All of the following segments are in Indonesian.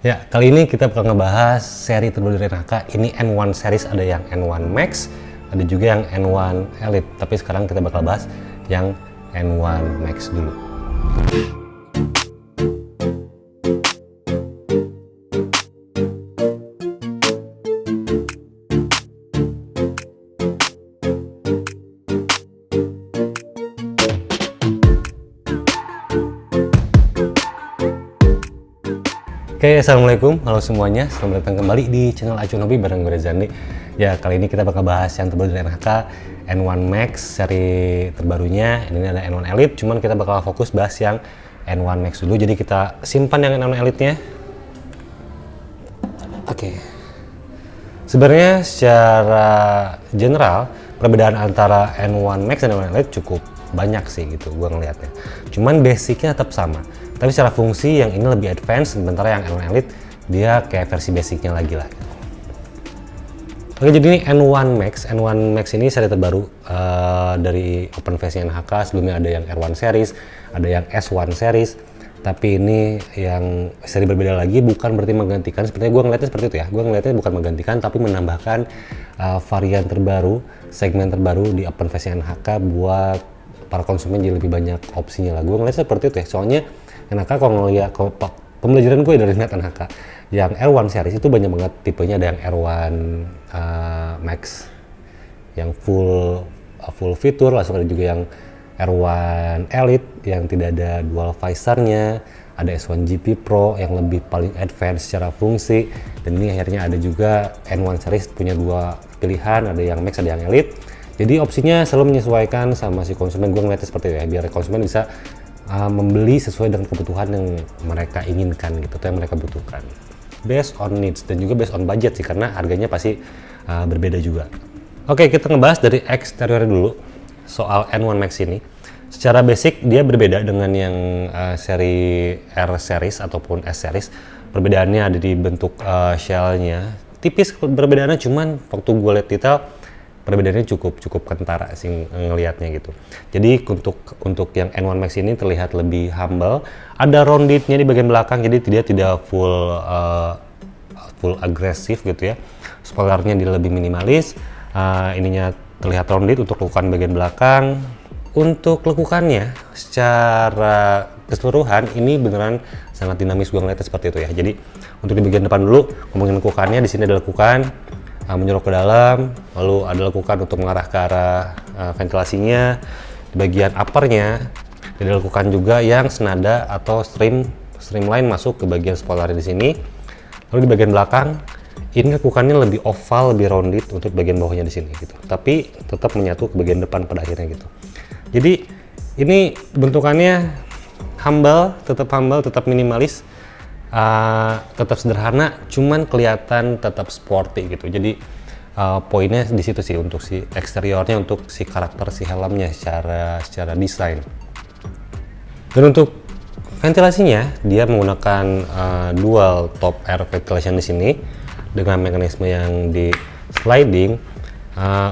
Ya, kali ini kita bakal ngebahas seri terbaru dari NHK. Ini N1 series, ada yang N1 Max, ada juga yang N1 Elite. Tapi sekarang kita bakal bahas yang N1 Max dulu. Oke, assalamualaikum, halo semuanya, selamat datang kembali di channel Acuan Hobi bareng gue Zandi. Ya, kali ini kita bakal bahas yang terbaru dari NHK, N1 Max seri terbarunya. Ini ada N1 Elite, cuman kita bakal fokus bahas yang N1 Max dulu. Jadi kita simpan yang N1 Elite-nya. Oke. Sebenarnya secara general perbedaan antara N1 Max dan N1 Elite cukup banyak sih gitu gue ngelihatnya. Cuman basicnya tetap sama. Tapi secara fungsi yang ini lebih advance, sementara yang N1 Elite dia kayak versi basicnya lagi lah. Oke, jadi ini N1 Max. N1 Max ini seri terbaru dari open face NHK. Sebelumnya ada yang R1 series, ada yang S1 series. Tapi ini yang seri berbeda lagi, bukan berarti menggantikan. Sepertinya gue ngeliatnya seperti itu ya. Gue ngeliatnya bukan menggantikan, tapi menambahkan varian terbaru, segmen terbaru di open face NHK buat para konsumen jadi lebih banyak opsinya lah. Gue ngeliatnya seperti itu ya. Soalnya NHK kalau ngeliat pembelajaran gue dari net NHK yang R1 series itu banyak banget tipenya. Ada yang R1 Max yang full fitur, langsung ada juga yang R1 Elite yang tidak ada dual visor-nya, ada S1 GP Pro yang lebih paling advance secara fungsi, dan ini akhirnya ada juga N1 series punya dua pilihan, ada yang Max ada yang Elite. Jadi opsinya selalu menyesuaikan sama si konsumen. Gue ngeliatnya seperti itu ya, biar konsumen bisa membeli sesuai dengan kebutuhan yang mereka inginkan gitu, atau yang mereka butuhkan, based on needs dan juga based on budget sih, karena harganya pasti berbeda juga. Oke, kita ngebahas dari eksteriornya dulu soal N1 Max ini. Secara basic dia berbeda dengan yang seri R series ataupun S series. Perbedaannya ada di bentuk shell-nya, tipis perbedaannya, cuman waktu gue lihat detail perbedaannya cukup kentara sih ngelihatnya gitu. Jadi untuk yang N1 Max ini terlihat lebih humble. Ada roundednya di bagian belakang, jadi dia tidak full agresif gitu ya. Spoilernya dia lebih minimalis. Ininya terlihat rounded untuk lekukan bagian belakang. Untuk lekukannya secara keseluruhan ini beneran sangat dinamis, gue ngeliatnya seperti itu ya. Jadi untuk di bagian depan dulu, ngomongin lekukannya, di sini ada lekukan menyerok ke dalam, lalu ada lekukan untuk mengarah ke arah ventilasinya. Di bagian uppernya ada lekukan juga yang senada atau streamline masuk ke bagian spoiler di sini. Lalu di bagian belakang ini lekukannya lebih oval, lebih rounded untuk bagian bawahnya di sini gitu. Tapi tetap menyatu ke bagian depan pada akhirnya gitu. Jadi ini bentukannya humble, tetap minimalis. Tetap sederhana, cuman kelihatan tetap sporty gitu. Jadi poinnya di situ sih untuk si eksteriornya, untuk si karakter si helmnya secara desain. Dan untuk ventilasinya dia menggunakan dual top air ventilation di sini dengan mekanisme yang di sliding.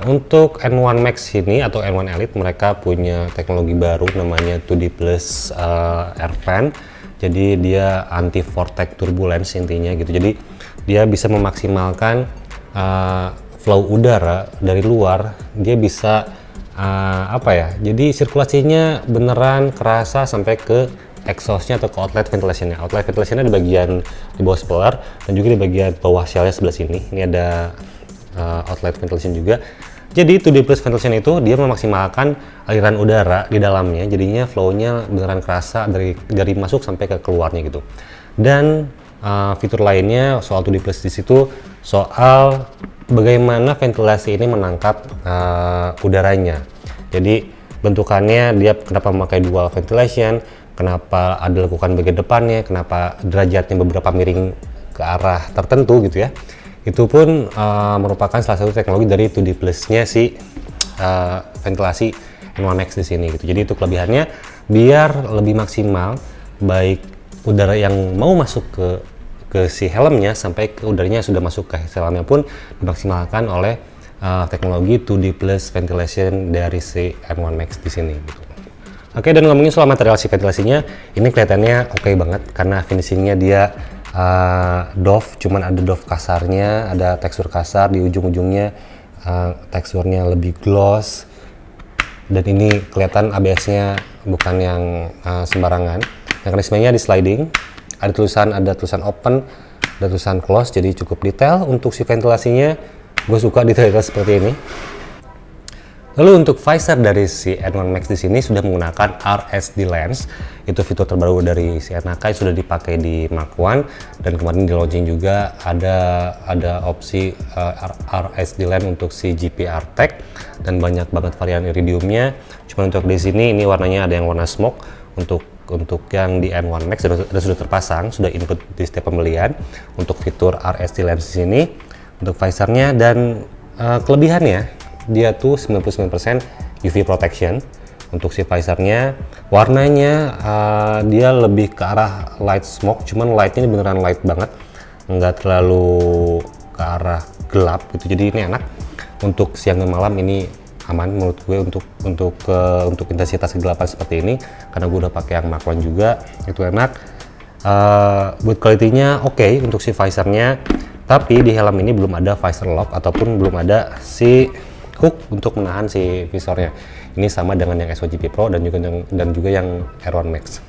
Untuk N1 Max ini atau N1 Elite mereka punya teknologi baru namanya 2D Plus Air Fan. Jadi dia anti vortex turbulence intinya gitu. Jadi dia bisa memaksimalkan flow udara dari luar. Dia bisa jadi sirkulasinya beneran kerasa sampai ke exhaustnya atau ke outlet ventilationnya. Outlet ventilationnya di bagian di bawah spoiler dan juga di bagian bawah shellnya sebelah sini. Ini ada outlet ventilation juga. Jadi 2D Plus ventilation itu dia memaksimalkan aliran udara di dalamnya, jadinya flow-nya beneran kerasa dari masuk sampai ke keluarnya gitu. Dan fitur lainnya soal 2D Plus di situ soal bagaimana ventilasi ini menangkap udaranya. Jadi bentukannya dia kenapa memakai dual ventilation, kenapa ada lekukan bagian depannya, kenapa derajatnya beberapa miring ke arah tertentu gitu ya. Itu pun merupakan salah satu teknologi dari 2D Plus-nya si ventilasi N1 Max di sini gitu. Jadi itu kelebihannya, biar lebih maksimal baik udara yang mau masuk ke si helmnya sampai ke udaranya sudah masuk ke helmnya pun dimaksimalkan oleh teknologi 2D Plus ventilation dari si N1 Max di sini gitu. Oke, dan ngomongin soal material si ventilasinya, ini kelihatannya oke banget karena finishingnya dia doff, cuman ada doff kasarnya, ada tekstur kasar di ujung-ujungnya, teksturnya lebih gloss, dan ini kelihatan ABS-nya bukan yang sembarangan. Mekanismenya di sliding, ada tulisan open, ada tulisan close, jadi cukup detail. Untuk si ventilasinya, gue suka detail seperti ini. Lalu untuk visor dari si N1 Max di sini sudah menggunakan RSD lens. Itu fitur terbaru dari si NAK yang sudah dipakai di Mark 1, dan kemarin di launching juga ada opsi RSD lens untuk si GPR Tech, dan banyak banget varian iridiumnya. Cuma untuk di sini ini warnanya ada yang warna smoke. Untuk yang di N1 Max sudah terpasang, sudah input di setiap pembelian untuk fitur RSD lens di sini. Untuk visornya dan kelebihannya, dia tuh 99% UV protection. Untuk si visornya, warnanya dia lebih ke arah light smoke, cuman lightnya ini beneran light banget, nggak terlalu ke arah gelap gitu, jadi ini enak untuk siang dan malam. Ini aman menurut gue untuk intensitas kegelapan seperti ini, karena gue udah pakai yang Mark 1 juga, itu enak. Build quality-nya oke untuk si visornya, tapi di helm ini belum ada visor lock ataupun belum ada si hook untuk menahan si visornya. Ini sama dengan yang S1 GP Pro dan juga yang R1 Max.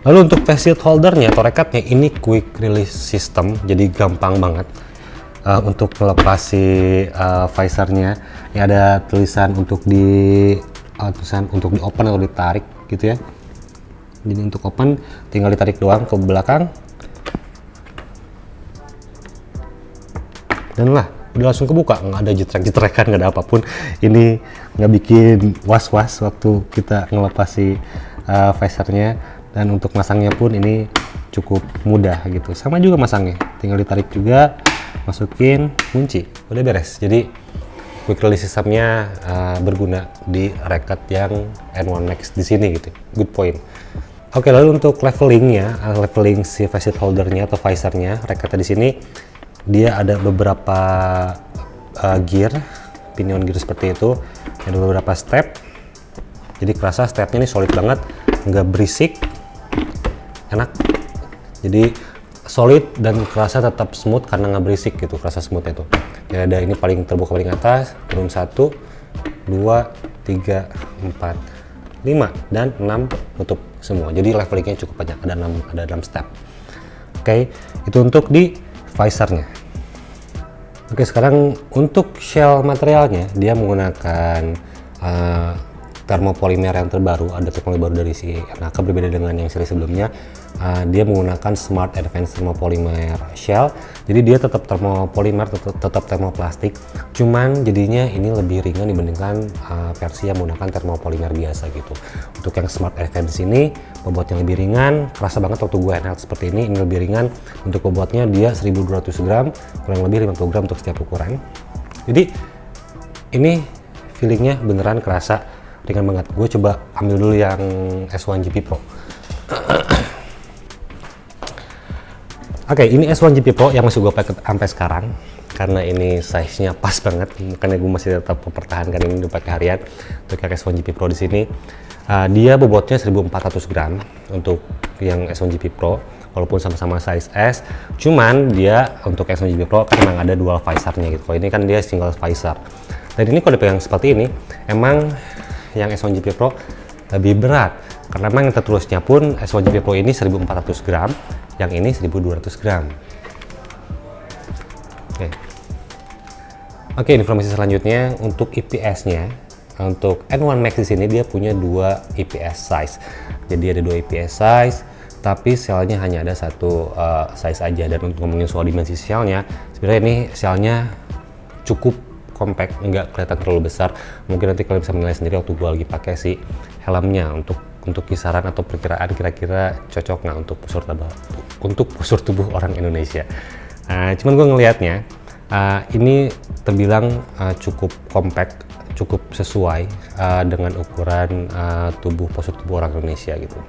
Lalu untuk face shield holdernya atau rekatnya, ini quick release system, jadi gampang banget untuk melepas si visornya. Ini ada tulisan untuk di open atau ditarik gitu ya. Jadi untuk open tinggal ditarik doang ke belakang, dan lah udah langsung kebuka, nggak ada jetrek-jetrekan, nggak ada apapun. Ini nggak bikin was-was waktu kita ngelepas si visornya, dan untuk masangnya pun ini cukup mudah gitu. Sama juga masangnya, tinggal ditarik juga, masukin, kunci, udah beres. Jadi quick release systemnya berguna di rekat yang N1 Max di sini gitu. Good point. Oke, lalu untuk leveling si face shield holdernya atau visornya, rekatnya di sini dia ada beberapa gear, pinion gear seperti itu, ada beberapa step. Jadi kerasa stepnya ini solid banget, nggak berisik, enak. Jadi solid dan kerasa tetap smooth karena nggak berisik gitu, kerasa smoothnya tuh. Jadi ada ini paling terbuka paling atas, turun 1, 2, 3, 4, 5 dan 6 tutup semua. Jadi levelingnya cukup banyak, ada 6 step. Oke, itu untuk di visornya. Oke, sekarang untuk shell materialnya, dia menggunakan termopolimer yang terbaru, ada teknologi baru dari si NAK, berbeda dengan yang seri sebelumnya. Dia menggunakan Smart Advanced Thermopolymer Shell, jadi dia tetap termopolimer, tetap termoplastik, cuman jadinya ini lebih ringan dibandingkan versi yang menggunakan termopolimer biasa gitu. Untuk yang Smart Advanced ini bobotnya lebih ringan, kerasa banget waktu gue handheld seperti ini lebih ringan. Untuk bobotnya dia 1200 gram, kurang lebih 50 gram untuk setiap ukuran. Jadi ini feelingnya beneran kerasa ringan banget. Gue coba ambil dulu yang S1 GP Pro. Oke, ini S1 GP Pro yang masih gue pakai sampai sekarang, karena ini size-nya pas banget, makanya gue masih tetap mempertahankan ini untuk pakai harian. Untuk yang S1 GP Pro di sini, dia bobotnya 1400 gram untuk yang S1 GP Pro, walaupun sama-sama size S. Cuman dia untuk S1 GP Pro kan memang ada dual visornya gitu. Kalau ini kan dia single visor. Dan ini kalau dipegang seperti ini, emang yang S1 GP Pro lebih berat, karena memang yang tertulisnya pun S1 GP Pro ini 1400 gram, yang ini 1200 gram. Oke, informasi selanjutnya untuk IPS-nya. Untuk N1 Max di sini dia punya 2 IPS size. Jadi ada 2 IPS size, tapi selnya hanya ada satu size aja. Dan untuk ngomongin soal dimensi selnya, sebenarnya ini selnya cukup compact, nggak kelihatan terlalu besar. Mungkin nanti kalian bisa menilai sendiri waktu gue lagi pakai si helmnya untuk kisaran atau perkiraan kira-kira cocok nggak untuk postur tubuh orang Indonesia. Cuman gue ngelihatnya ini terbilang cukup compact, cukup sesuai dengan ukuran postur tubuh orang Indonesia gitu.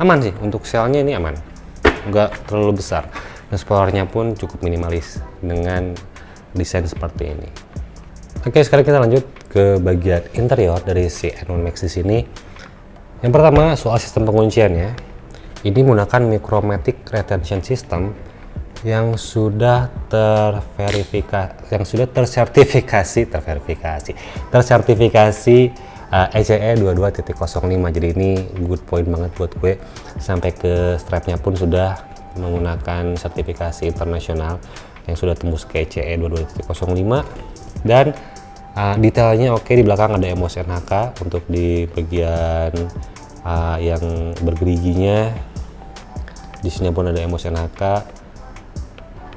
Aman sih, untuk selnya ini aman, nggak terlalu besar, dan spoilernya pun cukup minimalis dengan desain seperti ini. Oke, sekarang kita lanjut ke bagian interior dari si N1 Max di sini. Yang pertama soal sistem pengunciannya. ini menggunakan Micromatic Retention System yang sudah tersertifikasi ECE 22.05. Jadi ini good point banget buat gue. Sampai ke strapnya pun sudah menggunakan sertifikasi internasional yang sudah tembus ke ECE 22.05. Dan detailnya oke. Di belakang ada emboss NHK untuk di bagian yang bergeriginya. Di sini pun ada emboss NHK.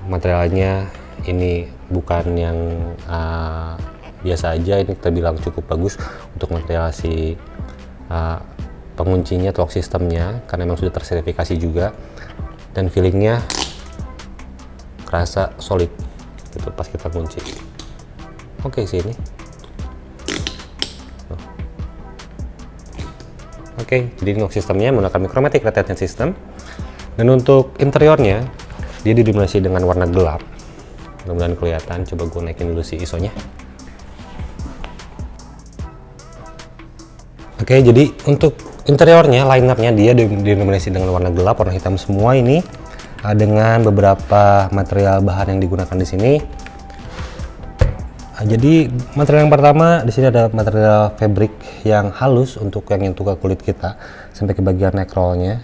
Materialnya ini bukan yang biasa aja, ini terbilang cukup bagus untuk material si penguncinya, lock sistemnya, karena memang sudah tersertifikasi juga, dan feelingnya kerasa solid gitu pas kita kunci. Oke sih ini. Oke, jadi lock sistemnya menggunakan Micromatic Retention System, dan untuk interiornya dia didominasi dengan warna gelap. Mudah-mudahan kelihatan. Coba gue naikin dulu si ISO-nya. Oke, jadi untuk interiornya, line-up-nya dia didominasi dengan warna gelap, warna hitam semua ini, dengan beberapa material bahan yang digunakan di sini. Jadi material yang pertama di sini ada material fabric yang halus untuk yang nyentuh ke kulit kita sampai ke bagian neck roll-nya.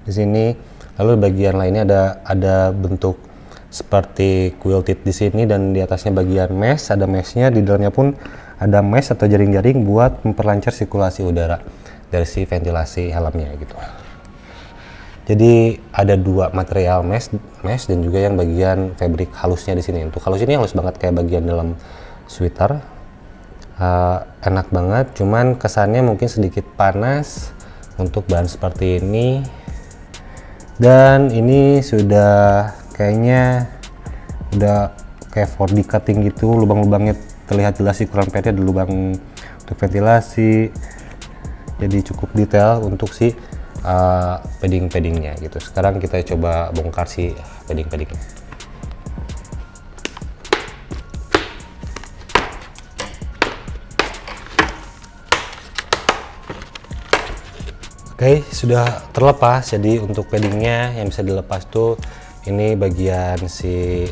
Di sini, lalu bagian lainnya ada bentuk seperti quilted di sini, dan di atasnya bagian mesh, ada meshnya, di dalamnya pun ada mesh atau jaring-jaring buat memperlancar sirkulasi udara dari si ventilasi helmnya gitu. Jadi ada dua material mesh dan juga yang bagian fabric halusnya di sini. Untuk halus ini halus banget kayak bagian dalam sweater, enak banget. Cuman kesannya mungkin sedikit panas untuk bahan seperti ini. Dan ini sudah kayaknya udah kayak 4D cutting gitu, lubang-lubangnya terlihat jelas, ukuran padnya ada lubang untuk ventilasi. Jadi cukup detail untuk si padding-paddingnya gitu. Sekarang kita coba bongkar si padding-paddingnya. Oke, sudah terlepas. Jadi untuk paddingnya yang bisa dilepas tuh ini bagian si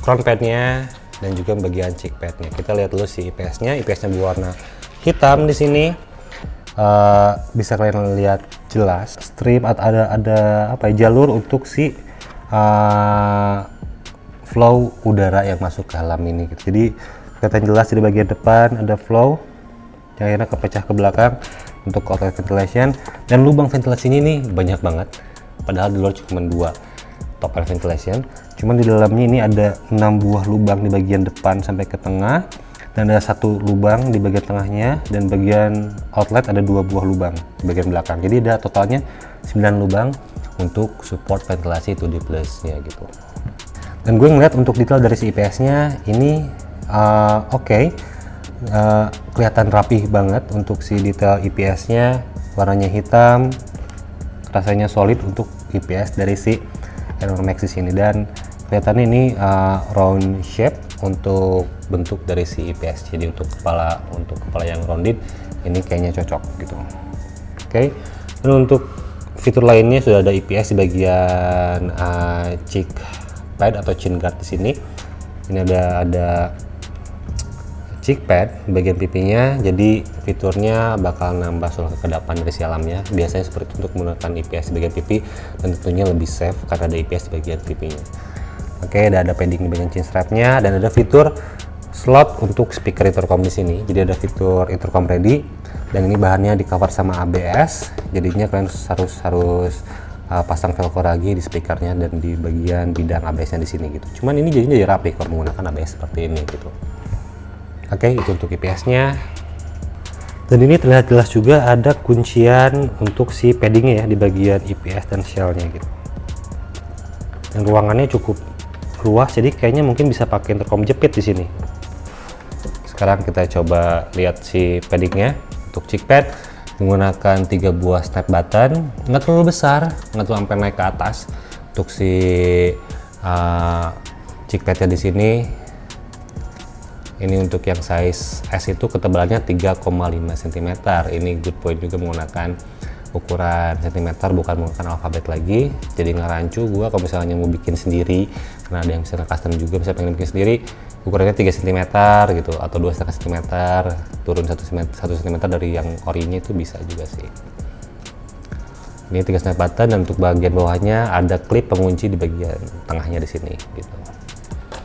crown padnya dan juga bagian cheek padnya. Kita lihat dulu si IPS-nya. IPS-nya berwarna hitam di sini. Bisa kalian lihat jelas strip ada apa ya, jalur untuk si flow udara yang masuk ke helm ini gitu. Jadi kelihatan jelas di bagian depan ada flow yang akhirnya kepecah ke belakang untuk outlet ventilation, dan lubang ventilasi ini nih banyak banget, padahal di luar cuma 2 top air ventilation, cuman di dalamnya ini ada 6 buah lubang di bagian depan sampai ke tengah, dan ada 1 lubang di bagian tengahnya, dan bagian outlet ada 2 buah lubang di bagian belakang. Jadi ada totalnya 9 lubang untuk support ventilasi 2D plus nya gitu. Dan gue ngeliat untuk detail dari si IPS nya ini oke. Kelihatan rapih banget untuk si detail IPS nya, warnanya hitam, rasanya solid untuk IPS dari si Aero Max di sini, dan kelihatan ini round shape untuk bentuk dari si IPS. Jadi untuk kepala yang rounded ini kayaknya cocok gitu. Oke. Dan untuk fitur lainnya sudah ada IPS di bagian cheek pad atau chin guard di sini. Ini ada cheek pad di bagian pipinya, jadi fiturnya bakal nambah sulap kekedapan dari si helmnya. Biasanya seperti itu untuk menggunakan IPS di bagian pipi, dan tentunya lebih safe karena ada IPS di bagian pipinya. Oke, ada padding di bagian chin strapnya, dan ada fitur slot untuk speaker intercom di sini. Jadi ada fitur intercom ready, dan ini bahannya di cover sama ABS, jadinya kalian harus pasang velcro lagi di speakernya dan di bagian bidang ABS-nya di sini gitu. Cuman ini jadinya jadi rapi kalau menggunakan ABS seperti ini gitu. Oke, itu untuk IPS-nya. Dan ini terlihat jelas juga ada kuncian untuk si paddingnya ya di bagian IPS dan shell-nya gitu. Dan ruangannya cukup luas, jadi kayaknya mungkin bisa pakai intercom jepit di sini. Sekarang kita coba lihat si paddingnya. Untuk cheek pad menggunakan 3 buah snap button, nggak terlalu besar, nggak terlalu sampai naik ke atas. Untuk si cheek padnya di sini, ini untuk yang size S itu ketebalannya 3,5 cm. Ini good point juga menggunakan ukuran sentimeter, bukan menggunakan alfabet lagi. Jadi nggak rancu gua kalau misalnya mau bikin sendiri, karena ada yang bisa custom juga, bisa pengen bikin sendiri, ukurannya 3 cm gitu atau 2,5 cm, turun 1 cm dari yang orinya itu bisa juga sih. Ini 3 snap button, dan untuk bagian bawahnya ada klip pengunci di bagian tengahnya di sini gitu.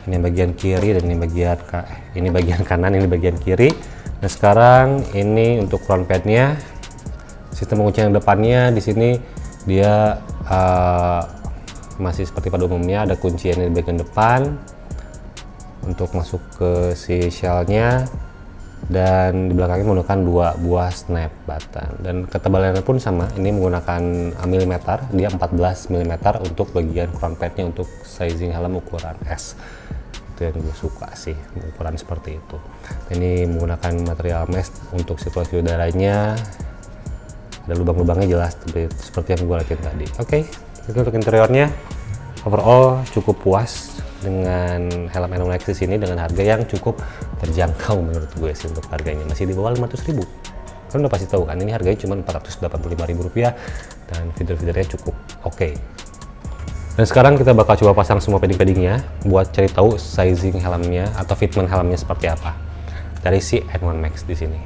Ini bagian kiri dan ini bagian kanan, ini bagian kiri. Nah sekarang ini untuk front padnya, sistem penguncian yang depannya di sini dia masih seperti pada umumnya, ada kuncian di bagian depan untuk masuk ke si shellnya, dan di belakangnya menggunakan 2 buah snap button, dan ketebalannya pun sama, ini menggunakan milimeter, dia 14 mm untuk bagian front padnya untuk sizing helm ukuran S. Itu yang gue suka sih, ukuran seperti itu. Ini menggunakan material mesh untuk situasi udaranya, ada lubang-lubangnya jelas seperti yang gue lihatin tadi. Oke, itu untuk interiornya. Overall cukup puas dengan helm NMAX ini dengan harga yang cukup terjangkau menurut gue sih. Untuk harganya masih di bawah 500.000. Kalian udah pasti tahu kan, ini harganya cuma Rp485.000 dan fitur-fiturnya cukup oke. Dan sekarang kita bakal coba pasang semua padding-paddingnya buat cari tahu sizing helmnya atau fitment helmnya seperti apa dari si N1 Max di sini.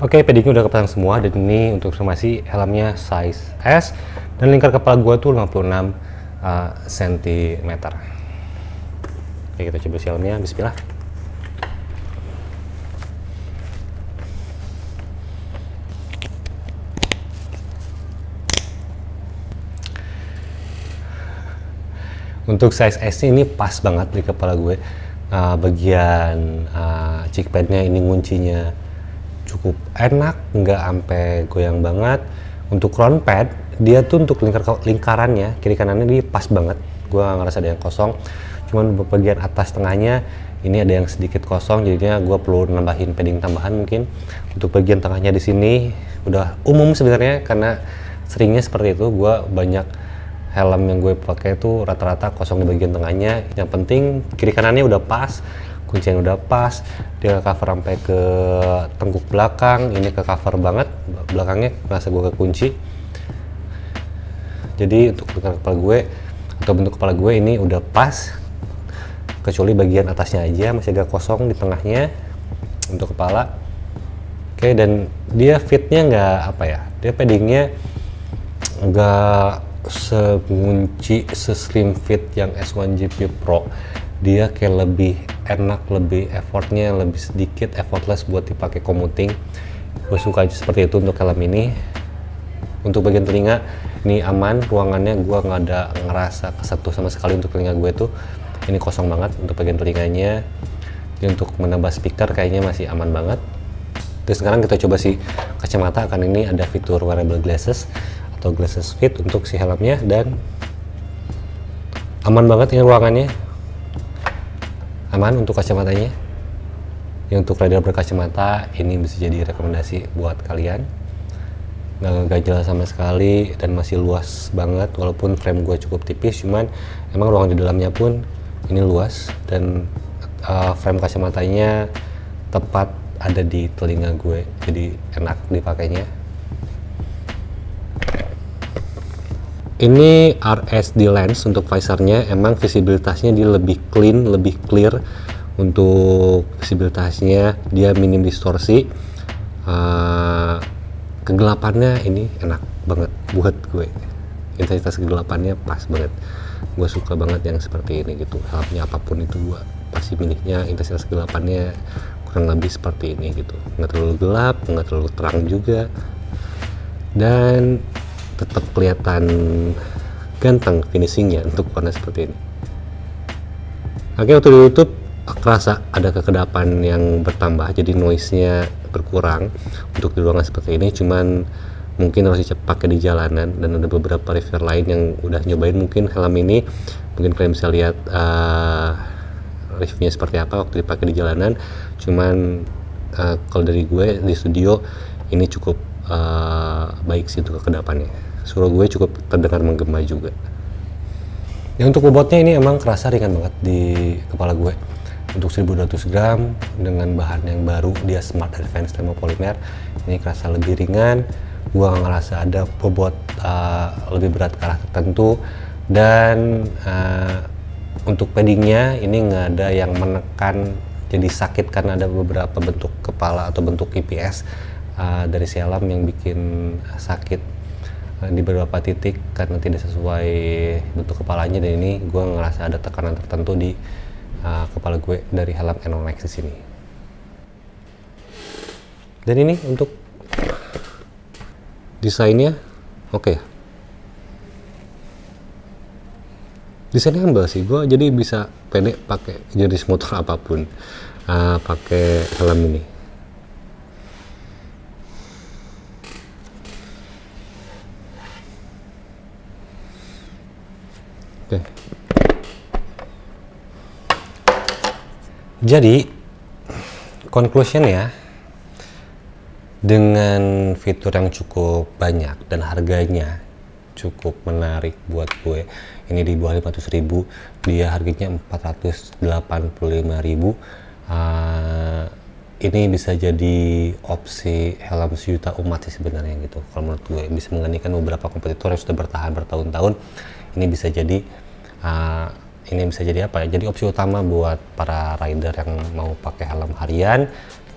Oke, paddingnya udah kepasang semua, dan ini untuk informasi helmnya size S dan lingkar kepala gua tuh 56 cm. Oke, kita coba helmnya. Bismillah. Untuk size S ini pas banget di kepala gue. Bagian cheek padnya ini nguncinya cukup enak, nggak sampai goyang banget. Untuk front pad dia tuh untuk lingkarannya kiri kanannya dia pas banget, gue ngerasa ada yang kosong. Cuman bagian atas tengahnya ini ada yang sedikit kosong, jadinya gue perlu nambahin padding tambahan mungkin. Untuk bagian tengahnya di sini udah umum sebenarnya, karena seringnya seperti itu. Gue banyak helm yang gue pakai itu rata-rata kosong di bagian tengahnya. Yang penting kiri kanannya udah pas, kuncinya udah pas, dia cover sampai ke tengkuk belakang, ini ke cover banget belakangnya, merasa gue kekunci. Jadi untuk kepala gue atau bentuk kepala gue ini udah pas, kecuali bagian atasnya aja masih agak kosong di tengahnya untuk kepala. Oke, dan dia fitnya nggak apa ya, dia paddingnya nggak semunci seslim fit yang S1 GP Pro. Dia kayak lebih enak, lebih effortnya lebih sedikit, effortless buat dipakai commuting. Gue suka aja seperti itu untuk helm ini. Untuk bagian telinga ini aman, ruangannya gue nggak ada ngerasa kesentuh sama sekali. Untuk telinga gue tuh ini kosong banget untuk bagian telinganya. Jadi untuk menambah speaker kayaknya masih aman banget. Terus sekarang kita coba si kacamata, kan ini ada fitur wearable glasses atau glasses fit untuk si helmnya, dan aman banget ini ruangannya, aman untuk kacamatanya. Yang untuk rider berkacamata ini bisa jadi rekomendasi buat kalian, nggak ganjel sama sekali dan masih luas banget. Walaupun frame gue cukup tipis, cuman emang ruang di dalamnya pun ini luas, dan frame kacamatanya tepat ada di telinga gue, jadi enak dipakainya. Ini RSD lens untuk visornya, emang visibilitasnya dia lebih clean, lebih clear. Untuk visibilitasnya dia minim distorsi. Kegelapannya ini enak banget buat gue, intensitas kegelapannya pas banget. Gue suka banget yang seperti ini gitu. Helmnya apapun itu gue pasti milihnya intensitas kegelapannya kurang lebih seperti ini gitu, nggak terlalu gelap, nggak terlalu terang juga, dan tetap kelihatan ganteng finishingnya untuk warna seperti ini. Oke, untuk di YouTube kerasa ada kekedapan yang bertambah, jadi noise-nya berkurang untuk di ruangan seperti ini. Cuman mungkin harus pakai di jalanan, dan ada beberapa reviewer lain yang udah nyobain mungkin helm ini, mungkin kalian bisa lihat reviewnya seperti apa waktu dipakai di jalanan. Cuman kalau dari gue di studio ini cukup baik sih untuk kekedapannya. Suara gue cukup terdengar menggema juga. Ya, untuk bobotnya ini emang kerasa ringan banget di kepala gue. Untuk 1200 gram dengan bahan yang baru, dia Smart Advanced Thermopolymer, ini kerasa lebih ringan. Gua nggak ngerasa ada bobot lebih berat ke arah tertentu, dan untuk paddingnya ini nggak ada yang menekan jadi sakit karena ada beberapa bentuk kepala atau bentuk IPS dari si helm yang bikin sakit di beberapa titik karena tidak sesuai bentuk kepalanya. Dan ini gue ngerasa ada tekanan tertentu di kepala gue dari helm N1 Max di sini. Dan ini untuk desainnya oke. Desainnya humble sih, gue jadi bisa pede pakai jenis motor apapun pakai helm ini. Oke. Jadi conclusion ya, dengan fitur yang cukup banyak dan harganya cukup menarik buat gue, ini di bawah 500.000, dia harganya 485.000. Ini bisa jadi opsi helm sejuta umat sih sebenarnya gitu. Kalau menurut gue bisa menggantikan beberapa kompetitor yang sudah bertahan bertahun-tahun. Ini bisa jadi apa ya? Jadi opsi utama buat para rider yang mau pakai helm harian,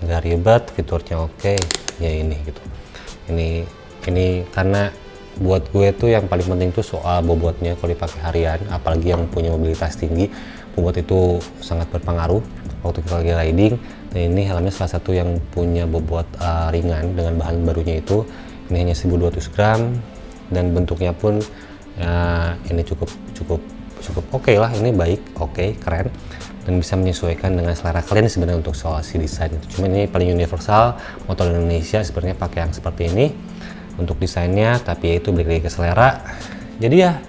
nggak ribet, fiturnya oke, ya ini gitu. Ini karena buat gue tuh yang paling penting tuh soal bobotnya. Kalau dipakai harian, apalagi yang punya mobilitas tinggi, bobot itu sangat berpengaruh waktu kita lagi riding. Dan ini helmnya salah satu yang punya bobot ringan dengan bahan barunya itu. Ini hanya 1200 gram dan bentuknya pun ini cukup oke lah. Ini baik, oke, keren, dan bisa menyesuaikan dengan selera kalian sebenarnya untuk soal si desain itu. Cuma ini paling universal, motor Indonesia sebenarnya pakai yang seperti ini untuk desainnya, tapi ya itu balik lagi ke selera. Jadi ya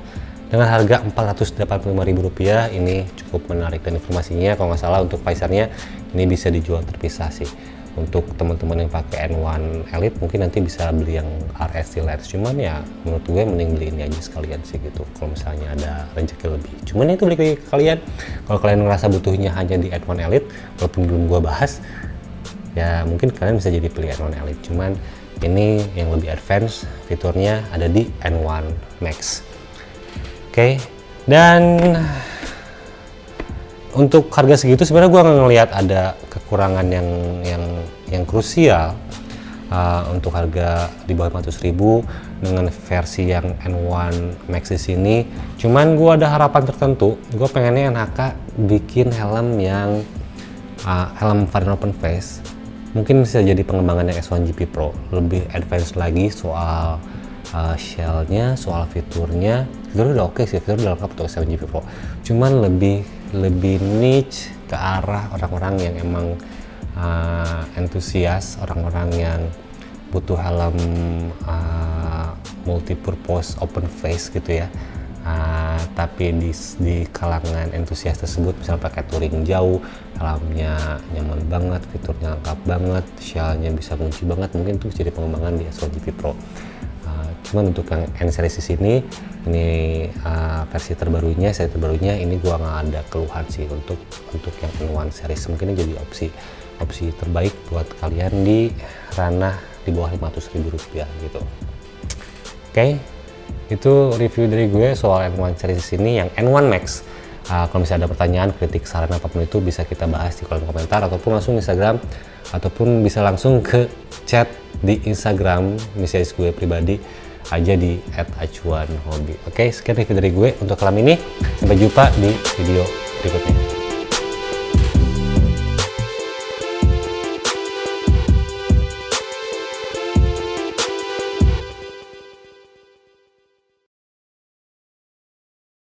dengan harga Rp485.000 ini cukup menarik, dan informasinya kalau nggak salah untuk Pacernya ini bisa dijual terpisah sih. Untuk teman-teman yang pakai N1 Elite mungkin nanti bisa beli yang RS Lens, cuman ya menurut gue mending beli ini aja sekalian sih gitu kalau misalnya ada rezeki lebih. Cuman itu balik lagi ke kalian, kalau kalian ngerasa butuhnya hanya di N1 Elite walaupun belum gue bahas, ya mungkin kalian bisa jadi pilih N1 Elite. Cuman ini yang lebih advance fiturnya ada di N1 Max. Oke. Dan untuk harga segitu sebenarnya gue nggak ngelihat ada kekurangan yang krusial untuk harga di bawah 500.000 dengan versi yang N1 Max di sini. Cuman gue ada harapan tertentu, gue pengennya NHK bikin helm yang helm varian open face, mungkin bisa jadi pengembangan yang S1 GP Pro, lebih advance lagi soal shellnya, soal fiturnya udah oke sih, fitur udah lengkap untuk S1 GP Pro. Cuman lebih niche ke arah orang-orang yang emang entusias, orang-orang yang butuh helm multi-purpose open face gitu ya. Tapi di kalangan entusias tersebut misalnya pakai touring jauh, helmnya nyaman banget, fiturnya lengkap banget, shellnya bisa kunci banget, mungkin itu jadi pengembangan di S1 GP Pro. Cuman untuk yang N series di sini, ini versi terbarunya, seri terbarunya, ini gua nggak ada keluhan sih untuk yang N1 series. Mungkin ini jadi opsi terbaik buat kalian di ranah di bawah Rp500.000 gitu. Oke, itu review dari gue soal N1 series di sini yang N1 Max. Kalau misalnya ada pertanyaan, kritik, saran apapun itu bisa kita bahas di kolom komentar ataupun langsung Instagram, ataupun bisa langsung ke chat di Instagram misalnya gue pribadi aja di @acuanhobi. Oke, sekian review dari gue untuk malam ini. Sampai jumpa di video berikutnya.